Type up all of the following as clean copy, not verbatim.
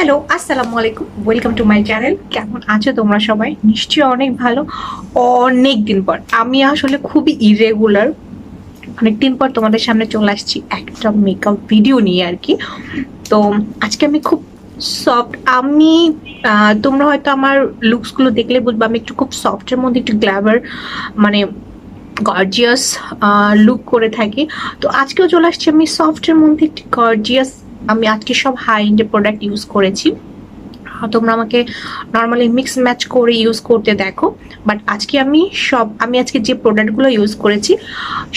Hello, আসসালামু আলাইকুম। Welcome to my channel. কেমন আছো তোমরা সবাই? নিশ্চয়ই অনেক ভালো। অনেক দিন পর আমি আসলে খুবই ইরেগুলার, অনেকদিন পর তোমাদের সামনে চলে আসছি একটা মেকআপ ভিডিও নিয়ে আর কি। তো আজকে আমি খুব সফট, আমি তোমরা হয়তো আমার লুকসগুলো দেখলে বুঝবে আমি একটু খুব সফটের মধ্যে একটু গ্ল্যামার মানে গর্জিয়াস লুক করে থাকি। তো আজকেও চলে আসছি আমি সফটের মধ্যে একটি গর্জিয়াস। আমি আজকে সব হাই এন্ডের প্রোডাক্ট ইউজ করেছি। তোমরা আমাকে নর্মালি মিক্স ম্যাচ করে ইউজ করতে দেখো, বাট আজকে আমি আজকে যে প্রোডাক্টগুলো ইউজ করেছি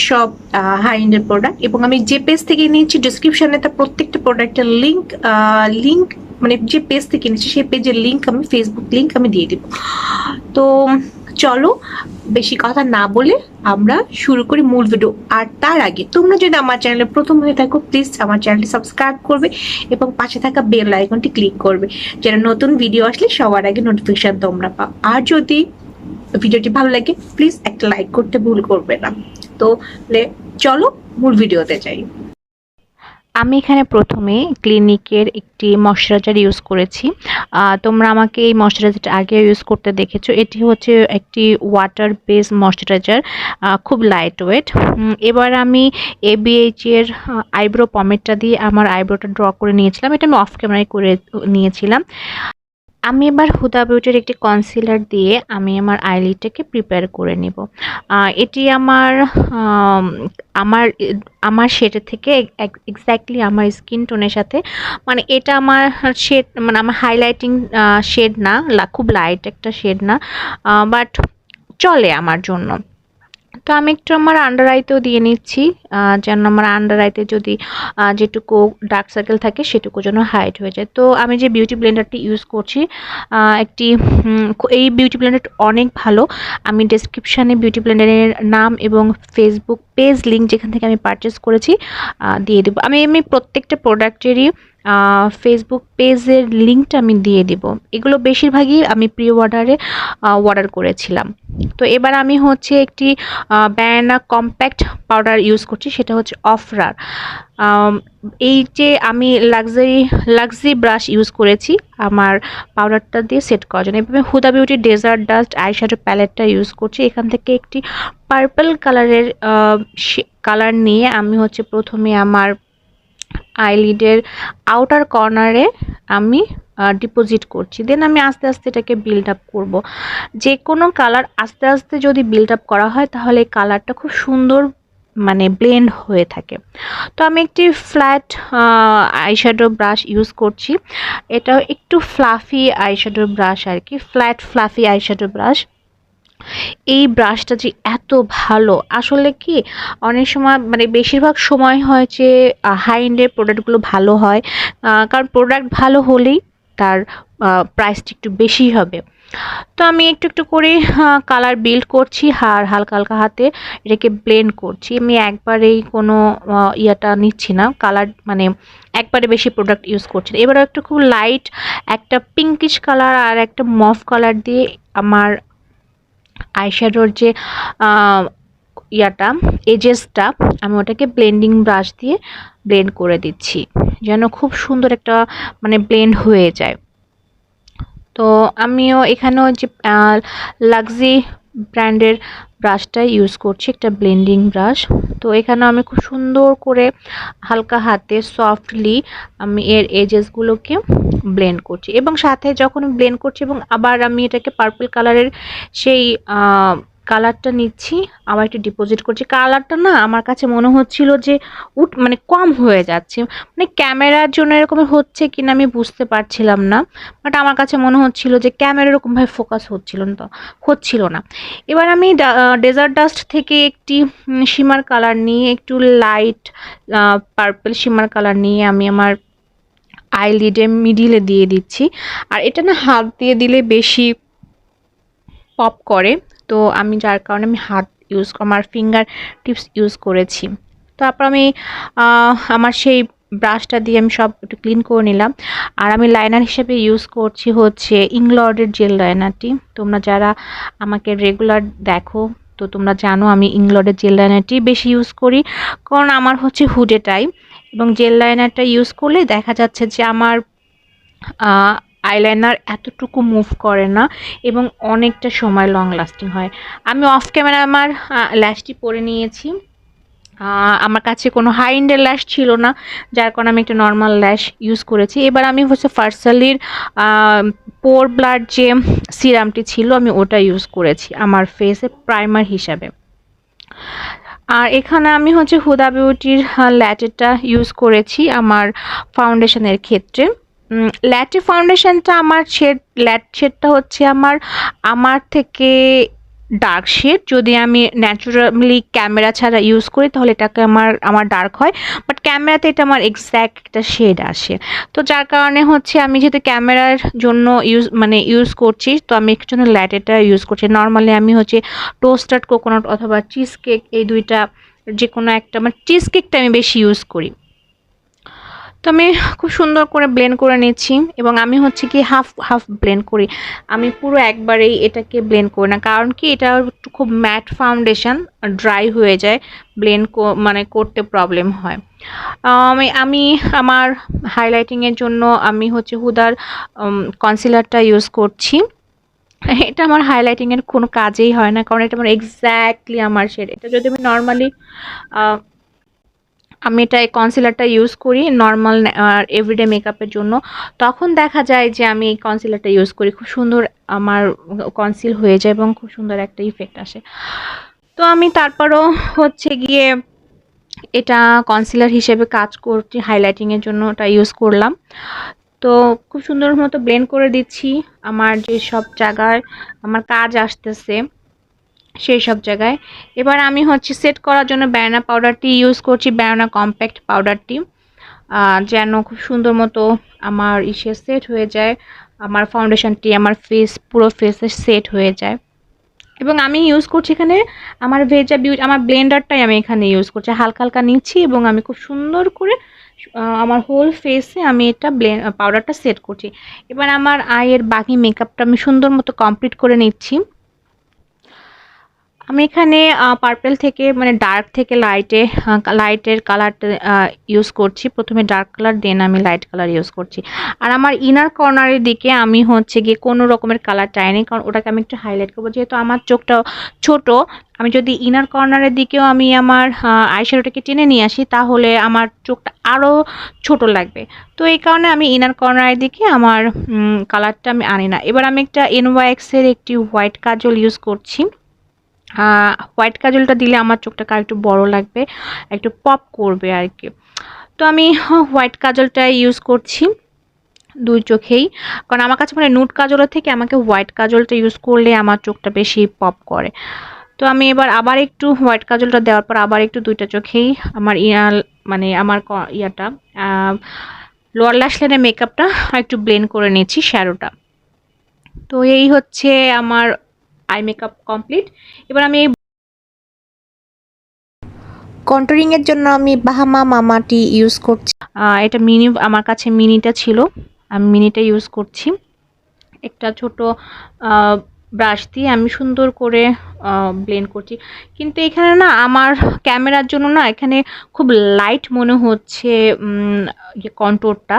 সব হাই এন্ডের প্রোডাক্ট, এবং আমি যে পেজ থেকে নিয়েছি ডিসক্রিপশনে তার প্রত্যেকটা প্রোডাক্টের লিঙ্ক মানে যে পেজ থেকে নিয়েছি সেই পেজের লিঙ্ক আমি ফেসবুক লিঙ্ক আমি দিয়ে দিব। তো চলো বেশি কথা না বলে আমরা শুরু করি মূল ভিডিও। আর তার আগে তোমরা যদি আমার চ্যানেলে প্রথম হয়ে থাকো প্লিজ আমার চ্যানেলটি সাবস্ক্রাইব করবে এবং পাশে থাকা বেল আইকনটি ক্লিক করবে, যেন নতুন ভিডিও আসলে সবার আগে নোটিফিকেশন তোমরা পাও। আর যদি ভিডিওটি ভালো লাগে প্লিজ একটা লাইক করতে ভুল করবে না। তো চলো মূল ভিডিওতে যাই। আমি এখানে প্রথমে ক্লিনিকের একটি ময়শ্চারাইজার ইউজ করেছি। তোমরা আমাকে এই ময়শ্চারাইজারটা আগে ইউজ করতে দেখেছো। এটি হচ্ছে একটি ওয়াটার বেস ময়শ্চারাইজার, খুব লাইট ওয়েট। এবার আমি ABH এর আইব্রো পমেটটা দিয়ে আমার আইব্রোটা ড্র করে নিয়েছিলাম। এটা আমি অফ ক্যামেরায় করে নিয়েছিলাম। আমি এবার হুদা বিউটির একটি কনসিলার দিয়ে আমি আমার আইলিডটাকে প্রিপেয়ার করে নিব। এটি আম, আমার আমার শেডের থেকে এক্স্যাক্টলি আমার স্কিন টোনের সাথে, মানে এটা আমার শেড, মানে আমার হাইলাইটিং শেড না, খুব লাইট একটা শেড না, বাট চলে আমার জন্য। তো আমি একটু আমার আন্ডার আইতেও দিয়ে নিচ্ছি, যেন আমার আন্ডার আইতে যদি যেটুকু ডার্ক সার্কেল থাকে সেটুকু যেন হাইড হয়ে যায়। তো আমি যে বিউটি ব্লেন্ডারটি ইউজ করছি এই বিউটি ব্লেন্ডার অনেক ভালো। আমি ডেসক্রিপশানে বিউটি ব্লেন্ডারের নাম এবং ফেসবুক পেজ লিঙ্ক যেখান থেকে আমি পারচেস করেছি দিয়ে দেবো। আমি প্রত্যেকটা প্রোডাক্টেরই ফেসবুক পেজের লিঙ্কটা আমি দিয়ে দিব। এগুলো বেশিরভাগই আমি প্রি অর্ডার করেছিলাম। তো এবার আমি হচ্ছে একটি ব্যানানা কম্প্যাক্ট পাউডার ইউজ করছি, সেটা হচ্ছে অফরার। এই যে আমি লাক্সারি ব্রাশ ইউজ করেছি আমার পাউডারটা দিয়ে সেট করার জন্য। এভাবে Huda beauty desert dust eyeshadow প্যালেটটা ইউজ করছি। এখান থেকে একটি পার্পল কালারের কালার নিয়ে আমি হচ্ছে প্রথমে আমার আইলিডের আউটার কর্নারে আমি ডিপোজিট করছি, দেন আমি আস্তে আস্তে এটাকে বিল্ড আপ করবো। যে কোনো কালার আস্তে আস্তে যদি বিল্ড আপ করা হয় তাহলে এই কালারটা খুব সুন্দর মানে ব্লেন্ড হয়ে থাকে। তো আমি একটি ফ্ল্যাট আইশ্যাডো ব্রাশ ইউজ করছি। এটা একটু ফ্লাফি আইশ্যাডো ব্রাশ আর কি, ফ্ল্যাট ফ্লাফি আইশ্যাডো ব্রাশ। এই ব্রাশটা যে এত ভালো, আসলে কি অনেক সময় মানে বেশিরভাগ সময় হয় যে হাই এন্ডের প্রোডাক্টগুলো ভালো হয়, কারণ প্রোডাক্ট ভালো হলেই তার প্রাইসটা একটু বেশি হবে। তো আমি একটু একটু করে কালার বিল্ড করছি আর হালকা হালকা হাতে এটাকে ব্লেন্ড করছি। আমি একবারেই কোনো ইয়াটা নিচ্ছি না, কালার মানে একবারে বেশি প্রোডাক্ট ইউজ করছি না। এবারে একটু খুব লাইট একটা পিঙ্কিশ কালার আর একটা মফ কালার দিয়ে আমার আইশ্যাডোর যে ইয়াটা এজেসটা আমি ওটাকে ব্লেন্ডিং ব্রাশ দিয়ে ব্লেন্ড করে দিচ্ছি, যেন খুব সুন্দর একটা মানে ব্লেন্ড হয়ে যায়। তো আমিও এখানেও যে লাক্সি ব্র্যান্ডের ব্রাশটা ইউজ করছি, একটা ব্লেন্ডিং ব্রাশ। তো এখানে আমি খুব সুন্দর করে হালকা হাতে সফটলি আমি এর এজেসগুলোকে ব্লেন্ড করছি, এবং সাথে যখন ব্লেন্ড করছি এবং আবার আমি এটাকে পার্পল কালারের সেই কালারটা নিচ্ছি, আবার একটু ডিপোজিট করছি। কালারটা না আমার কাছে মনে হচ্ছিল যে মানে কম হয়ে যাচ্ছে, মানে ক্যামেরার জন্য এরকম হচ্ছে কিনা আমি বুঝতে পারছিলাম না, বাট আমার কাছে মনে হচ্ছিল যে ক্যামেরা এরকমভাবে ফোকাস হচ্ছিল না। এবার আমি ডেজার্ট ডাস্ট থেকে একটি শিমার কালার নিয়ে, একটু লাইট পার্পল শিমার কালার নিয়ে আমি আমার আইলিডে মিডিলে দিয়ে দিচ্ছি। আর এটা না হাত দিয়ে দিলে বেশি পপ করে, তো আমি যার কারণে আমি আমার ফিঙ্গার টিপস ইউজ করেছি। তারপর আমি আমার সেই ব্রাশটা দিয়ে আমি সব একটু ক্লিন করে নিলাম। আর আমি লাইনার হিসেবে ইউজ করছি হচ্ছে ইংলডের জেল লাইনারটি। তোমরা যারা আমাকে রেগুলার দেখো তো তোমরা জানো আমি ইংলডের জেল লাইনারটি বেশি ইউজ করি, কারণ আমার হচ্ছে হুডে টাইপ, এবং জেল লাইনারটা ইউজ করলে দেখা যাচ্ছে যে আমার আইলাইনার এতটুকু মুভ করে না এবং অনেকটা সময় লং লাস্টিং হয়। আমি অফ ক্যামেরা আমার ল্যাশটি পরে নিয়েছি। আমার কাছে কোনো হাই এন্ডের ল্যাশ ছিল না, যার কারণে আমি একটা নর্মাল ল্যাশ ইউজ করেছি। এবার আমি হচ্ছে ফার্সালির পোর ব্লার যে সিরামটি ছিল আমি ওটা ইউজ করেছি আমার ফেসে প্রাইমার হিসাবে। আর এখানে আমি হচ্ছে হুদা বিউটির ল্যাটেটা ইউজ করেছি আমার ফাউন্ডেশনের ক্ষেত্রে। ল্যাটে ফাউন্ডেশনটা আমার ল্যাট শেডটা হচ্ছে আমার থেকে ডার্ক শেড। যদি আমি ন্যাচারালি ক্যামেরা ছাড়া ইউজ করি তাহলে এটাকে আমার ডার্ক হয়, বাট ক্যামেরাতে এটা আমার এক্স্যাক্ট একটা শেড আসে। তো যার কারণে হচ্ছে আমি যেহেতু ক্যামেরার জন্য ইউজ করছি, তো আমি একটু জন্য ল্যাটেটা ইউজ করছি। নর্মালি আমি হচ্ছে টোস্টাড কোকোনাট অথবা চিজ কেক, এই দুইটা যে কোনো একটা, মানে চিজ কেকটা আমি বেশি ইউজ করি। তো আমি খুব সুন্দর করে ব্লেন্ড করে নিচ্ছি এবং আমি হচ্ছে কি হাফ হাফ ব্লেন্ড করি, আমি পুরো একবারেই এটাকে ব্লেন্ড করি না, কারণ কি এটা খুব ম্যাট ফাউন্ডেশন, ড্রাই হয়ে যায়, ব্লেন্ড মানে করতে প্রবলেম হয়। আমি আমার হাইলাইটিংয়ের জন্য আমি হচ্ছে হুদার কনসিলারটা ইউজ করছি। এটা আমার হাইলাইটিংয়ের কোনো কাজেই হয় না, কারণ এটা আমার এক্স্যাক্টলি আমার শেড। এটা যদি আমি নর্মালি আমি এটা এই কনসিলারটা ইউজ করি নর্মাল এভরিডে মেকআপের জন্য, তখন দেখা যায় যে আমি এই কনসিলারটা ইউজ করি, খুব সুন্দর আমার কনসিল হয়ে যায় এবং খুব সুন্দর একটা ইফেক্ট আসে। তো আমি তারপরও হচ্ছে গিয়ে এটা কনসিলার হিসেবে কাজ করছি, হাইলাইটিংয়ের জন্য ওটা ইউজ করলাম। তো খুব সুন্দর মতো ব্লেন্ড করে দিচ্ছি আমার যে সব জায়গায় আমার কাজ আসতেছে সেই সব জায়গায়। এবার আমি হচ্ছে সেট করার জন্য ব্যানানা পাউডারটি ইউজ করছি, ব্যানানা কম্প্যাক্ট পাউডারটি, যেন খুব সুন্দর মতো আমার সেট হয়ে যায়, আমার ফাউন্ডেশনটি আমার পুরো ফেসে সেট হয়ে যায়। এবং আমি ইউজ করছি এখানে আমার আমার ব্লেন্ডারটাই আমি এখানে ইউজ করছি, হালকা হালকা নিচ্ছি এবং আমি খুব সুন্দর করে আমার হোল ফেসে আমি এটা পাউডারটা সেট করছি। এবার আমার আইয়ের বাকি মেকআপটা আমি সুন্দর মতো কমপ্লিট করে নিচ্ছি। আমি এখানে পার্পল থেকে মানে ডার্ক থেকে লাইটের কালারটা ইউজ করছি। প্রথমে ডার্ক কালার, দেন আমি লাইট কালার ইউজ করছি। আর আমার ইনার কর্নারের দিকে আমি হচ্ছে গিয়ে কোনো রকমের কালার চাইনি, কারণ ওটাকে আমি একটু হাইলাইট করবো, যেহেতু আমার চোখটা ছোট। আমি যদি ইনার কর্নারের দিকেও আমি আমার আইশ্যাডোটাকে টেনে নিয়ে আসি তাহলে আমার চোখটা আরও ছোট লাগবে। তো এই কারণে আমি ইনার কর্নারের দিকে আমার কালারটা আমি আনি না। এবার আমি একটা NYX-এর একটি হোয়াইট কাজল ইউজ করছি। হোয়াইট কাজলটা দিলে আমার চোখটাকে আরেকটু বড় লাগবে, একটু পপ করবে আর কি। তো আমি হোয়াইট কাজলটা ইউজ করছি দুই চোখেই, কারণ আমার কাছে মানে নুড কাজলের থেকে আমাকে হোয়াইট কাজলটা ইউজ করলে আমার চোখটা বেশি পপ করে। তো আমি এবার আবার একটু হোয়াইট কাজলটা দেওয়ার পর আবার একটু দুইটা চোখেই আমার মানে আমার ইয়াটা লোয়ার ল্যাশ লাইনের মেকআপটা একটু ব্লেন্ড করে নিচ্ছি, শ্যাডোটা। তো এই হচ্ছে আমার আই মেকআপ কমপ্লিট। এবার আমি কন্টুরিং এর জন্য আমি বাহামা মামাটি ইউজ করছি। এটা আমার কাছে মিনিটা ছিল, আমি মিনিটা ইউজ করছি। একটা ছোট ব্রাশ দিয়ে আমি সুন্দর করে ব্লেন্ড করছি, কিন্তু এখানে না আমার ক্যামেরার জন্য না এখানে খুব লাইট মনে হচ্ছে যে কন্ট্রোরটা,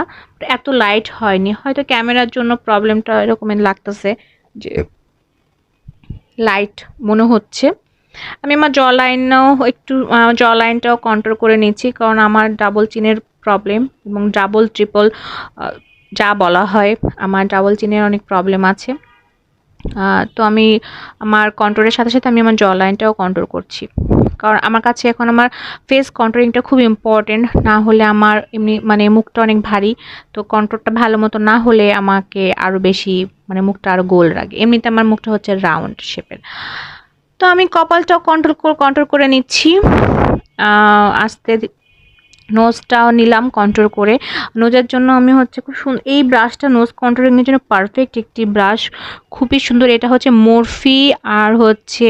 এত লাইট হয়নি, হয়তো ক্যামেরার জন্য প্রবলেমটা এরকমের লাগতেছে যে লাইট মনে হচ্ছে। আমি আমার জ লাইনটাও কন্ট্রোল করে নিচ্ছি, কারণ আমার ডাবল চিনের প্রবলেম এবং ডাবল ট্রিপল যা বলা হয়, আমার ডাবল চিনের অনেক প্রবলেম আছে। তো আমি আমার কন্ট্রোলের সাথে সাথে আমি আমার জ লাইনটাও কন্ট্রোল করছি, কারণ আমার কাছে এখন আমার ফেস কন্ট্রোলিংটা খুব ইম্পর্টেন্ট। না হলে আমার এমনি মানে মুখটা অনেক ভারী, তো কন্ট্রোলটা ভালো মতো না হলে আমাকে আরও বেশি মানে মুখটা আরও গোল লাগে। এমনিতে আমার মুখটা হচ্ছে রাউন্ড শেপের। তো আমি কপালটাও কন্ট্রোল করে নিচ্ছি, আস্তে নোজটাও নিলাম কন্ট্রোল করে। নোজের জন্য আমি হচ্ছে খুব সুন্দর এই ব্রাশটা, নোজ কন্ট্রোলিংয়ের জন্য পারফেক্ট একটি ব্রাশ, খুবই সুন্দর। এটা হচ্ছে মরফি, আর হচ্ছে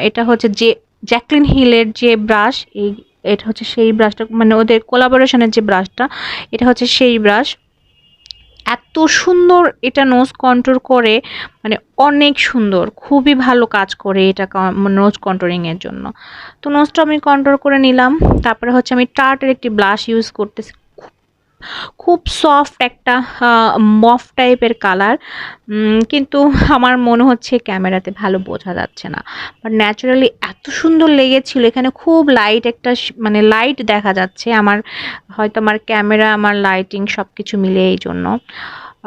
এটা হচ্ছে যে জ্যাকলিন হিলের যে ব্রাশ, এটা হচ্ছে সেই ব্রাশটা, মানে ওদের কোলাবোরেশনের যে ব্রাশটা, এটা হচ্ছে সেই ব্রাশ। এত সুন্দর এটা নোজ কন্ট্রোল করে, মানে অনেক সুন্দর, খুবই ভালো কাজ করে এটা নোজ কন্ট্রোলিংয়ের জন্য। তো নোজটা আমি কন্ট্রোল করে নিলাম। তারপরে হচ্ছে আমি টার্টের একটি ব্লাশ ইউজ করতেছি, খুব সফট একটা মফ টাইপের কালার, কিন্তু আমার মনে হচ্ছে ক্যামেরাতে ভালো বোঝা যাচ্ছে না, বাট ন্যাচারালি এত সুন্দর লেগেছিল। এখানে খুব লাইট একটা মানে লাইট দেখা যাচ্ছে, আমার হয়তো আমার ক্যামেরা আমার লাইটিং সব কিছু মিলে এই জন্য।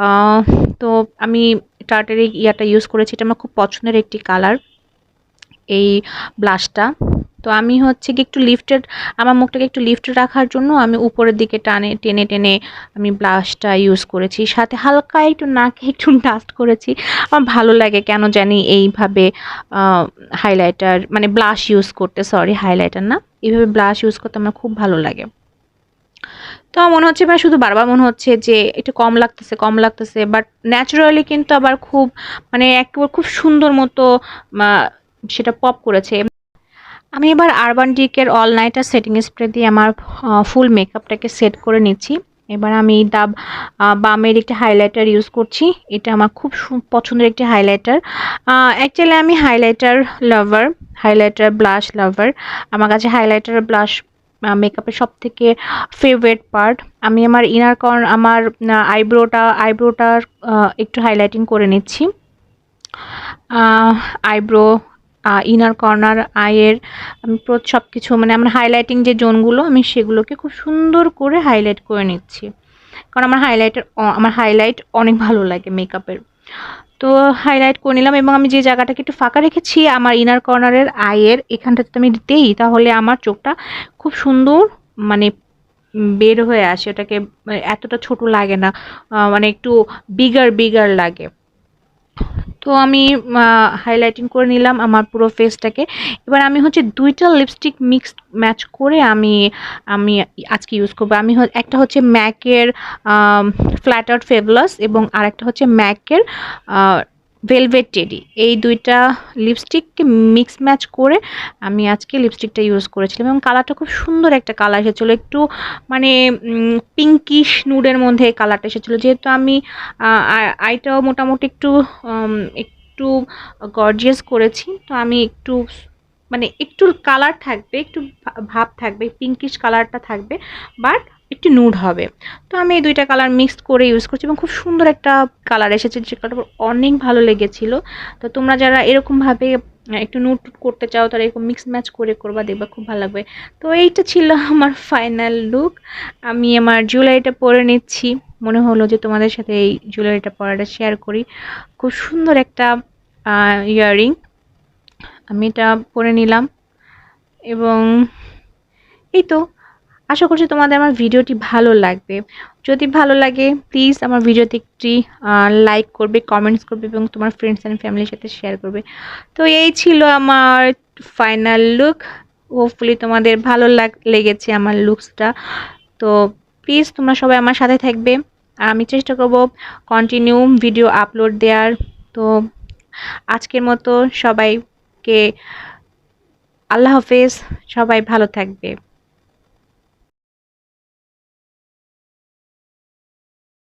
আহ, তো আমি টার্টারিক ইয়াটা ইউজ করেছি, এটা আমার খুব পছন্দের একটি কালার এই ব্লাশটা। তো আমি হচ্ছে কি একটু লিফটেড, আমার মুখটাকে একটু লিফটেড রাখার জন্য আমি উপরের দিকে টেনে টেনে আমি ব্লাশটা ইউজ করেছি, সাথে হালকা একটু নাকে একটু ডাস্ট করেছি। আমার ভালো লাগে কেন জানি এইভাবে হাইলাইটার মানে ব্লাশ ইউজ করতে, সরি হাইলাইটার না, এইভাবে ব্লাশ ইউজ করতে আমার খুব ভালো লাগে। তো আমার মনে হচ্ছে মানে শুধু বারবার মনে হচ্ছে যে একটু কম লাগতেছে কম লাগতেছে, বাট ন্যাচারালি কিন্তু আবার খুব মানে একেবারে খুব সুন্দর মতো সেটা পপ করেছে। আমি এবার আরবান ডিকের অল নাইটার সেটিং স্প্রে দিয়ে আমার ফুল মেকআপটাকে সেট করে নিচ্ছি। এবার আমি ডাব বামের একটি হাইলাইটার ইউজ করছি, এটা আমার খুব পছন্দের একটি হাইলাইটার। অ্যাকচুয়ালি আমি হাইলাইটার লাভার, হাইলাইটার ব্লাশ লাভার। আমার কাছে হাইলাইটার ব্লাশ মেকআপের সব থেকে ফেভারিট পার্ট। আমি আমার ইনার কর্নার আমার আইব্রোটার একটু হাইলাইটিং করে নিচ্ছি। আইব্রো, ইনার কর্নার, আইয়ের আমি সব কিছু মানে আমার হাইলাইটিং যে জোনগুলো আমি সেগুলোকে খুব সুন্দর করে হাইলাইট করে নিচ্ছি, কারণ আমার হাইলাইট অনেক ভালো লাগে মেকআপের। তো হাইলাইট করে নিলাম এবং আমি যে জায়গাটাকে একটু ফাঁকা রেখেছি আমার ইনার কর্নারের আইয়ের এখানটাতে আমি দিই, তাহলে আমার চোখটা খুব সুন্দর মানে বের হয়ে আসে, ওটাকে মানে এতটা ছোট লাগে না, মানে একটু বিগার লাগে। তো আমি হাইলাইটিং করে নিলাম আমার পুরো ফেসটাকে। এবার আমি হচ্ছে ২টা লিপস্টিক মিক্সড ম্যাচ করে আমি আমি আজকে ইউজ করবো। আমি একটা হচ্ছে ম্যাকের ফ্ল্যাটার্ড ফেভলাস এবং আরেকটা হচ্ছে ম্যাকের ভেলভেট টেডি। এই ২টা লিপস্টিককে মিক্স ম্যাচ করে আমি আজকে লিপস্টিকটা ইউজ করেছিলাম এবং কালারটা খুব সুন্দর একটা কালার এসেছিলো, একটু মানে পিঙ্কিশ নুডের মধ্যে এই কালারটা এসেছিলো। যেহেতু আমি আইটাও মোটামুটি একটু গর্জিয়াস করেছি, তো আমি একটু মানে একটু কালার থাকবে, একটু ভাব থাকবে, পিঙ্কিশ কালারটা থাকবে, বাট একটু নুড হবে। তো আমি এই ২টা কালার মিক্সড করে ইউজ করছি এবং খুব সুন্দর একটা কালার এসেছে, যে কালারটা অনেক ভালো লেগেছিলো। তো তোমরা যারা এরকমভাবে একটু নুড করতে চাও তারা এরকম মিক্স ম্যাচ করে করবা, দেখবা খুব ভালো লাগবে। তো এইটা ছিল আমার ফাইনাল লুক। আমি আমার জুয়েলারিটা পরে নিচ্ছি, মনে হলো যে তোমাদের সাথে এই জুয়েলারিটা পরাটা শেয়ার করি। খুব সুন্দর একটা ইয়াররিং, আমি এটা পরে নিলাম এবং এই তো আশা করছি তোমাদের আমার ভিডিওটি ভালো লাগবে। যদি ভালো লাগে প্লিজ আমার ভিডিওতে একটি লাইক করবে, কমেন্টস করবে এবং তোমার ফ্রেন্ডস অ্যান্ড ফ্যামিলির সাথে শেয়ার করবে। তো এই ছিল আমার ফাইনাল লুক। হোপফুলি তোমাদের ভালো লেগেছে আমার লুকসটা। তো প্লিজ তোমরা সবাই আমার সাথে থাকবে, আমি চেষ্টা করব কন্টিনিউ ভিডিও আপলোড দেওয়ার। তো আজকের মতো সবাইকে আল্লাহ হাফেজ, সবাই ভালো থাকবে।